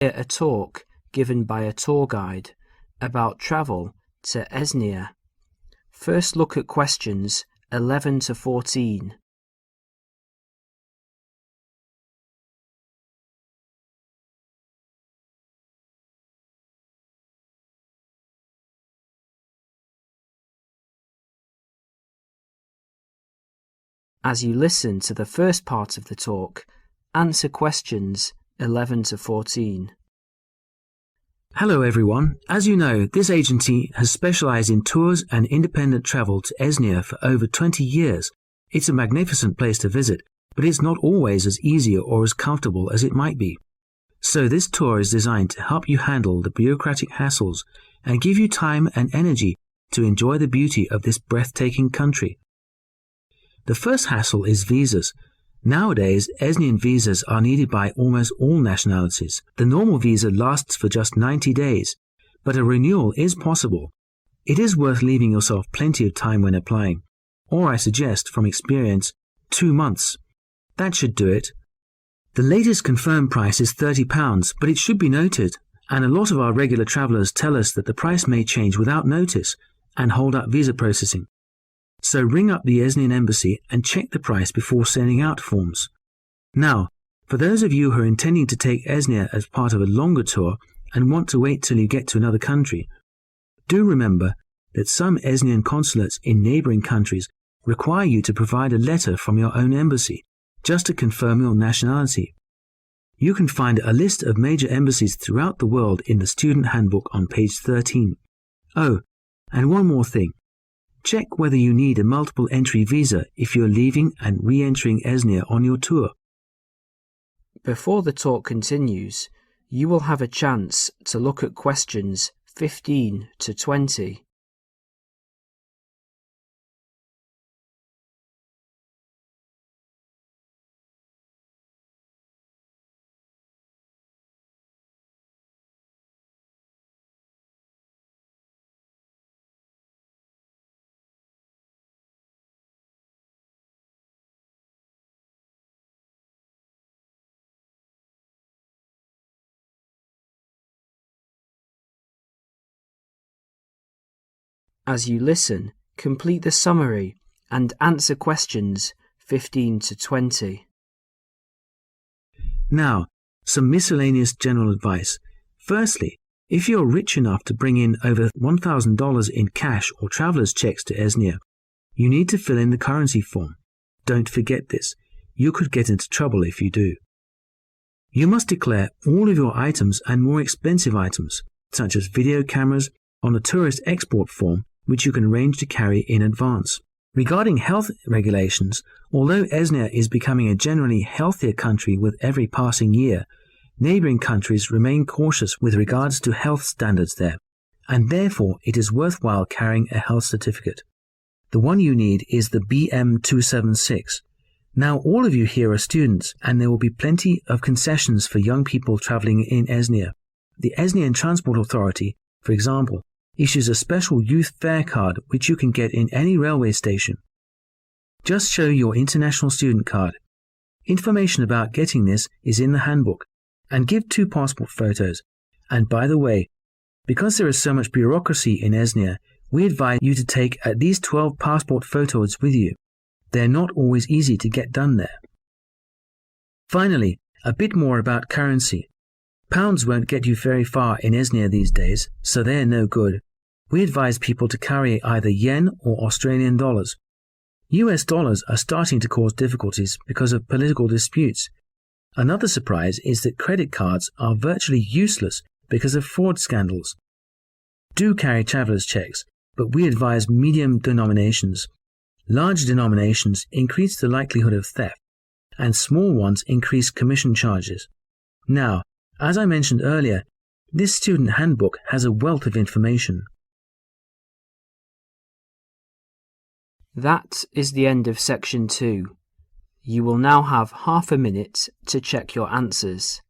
A talk given by a tour guide about travel to Esnia. First look at questions 11 to 14. As you listen to the first part of the talk, answer questions 11 to 14. Hello everyone. As you know, this agency has specialized in tours and independent travel to Esnia for over 20 years. It's a magnificent place to visit, but it's not always as easy or as comfortable as it might be. So this tour is designed to help you handle the bureaucratic hassles and give you time and energy to enjoy the beauty of this breathtaking country. The first hassle is visas. Nowadays, Esnian visas are needed by almost all nationalities. The normal visa lasts for just 90 days, but a renewal is possible. It is worth leaving yourself plenty of time when applying, or I suggest, from experience, 2 months. That should do it. The latest confirmed price is £30, but it should be noted, and a lot of our regular travellers tell us that the price may change without notice and hold up visa processing. So ring up the Esnian embassy and check the price before sending out forms. Now, for those of you who are intending to take Esnia as part of a longer tour and want to wait till you get to another country, do remember that some Esnian consulates in neighbouring countries require you to provide a letter from your own embassy, just to confirm your nationality. You can find a list of major embassies throughout the world in the student handbook on page 13. Oh, and one more thing. Check whether you need a multiple entry visa if you're leaving and re-entering Esnia on your tour. Before the talk continues, you will have a chance to look at questions 15 to 20. As you listen, complete the summary and answer questions 15 to 20. Now, some miscellaneous general advice. Firstly, if you're rich enough to bring in over $1,000 in cash or traveller's checks to Esnia, you need to fill in the currency form. Don't forget this. You could get into trouble if you do. You must declare all of your items and more expensive items, such as video cameras, on a tourist export form, which you can arrange to carry in advance. Regarding health regulations, although Esnia is becoming a generally healthier country with every passing year, neighbouring countries remain cautious with regards to health standards there, and therefore it is worthwhile carrying a health certificate. The one you need is the BM276. Now all of you here are students, and there will be plenty of concessions for young people travelling in Esnia. The Esnian Transport Authority, for example, issues a special youth fare card which you can get in any railway station. Just show your international student card. Information about getting this is in the handbook, and give 2 passport photos. And by the way, because there is so much bureaucracy in Esnia, we advise you to take at least 12 passport photos with you. They're not always easy to get done there. Finally, a bit more about currency. Pounds won't get you very far in Esnia these days, so they're no good. We advise people to carry either yen or Australian dollars. US dollars are starting to cause difficulties because of political disputes. Another surprise is that credit cards are virtually useless because of fraud scandals. Do carry traveller's checks, but we advise medium denominations. Large denominations increase the likelihood of theft, and small ones increase commission charges. Now, as I mentioned earlier, this student handbook has a wealth of information. That is the end of section 2. You will now have half a minute to check your answers.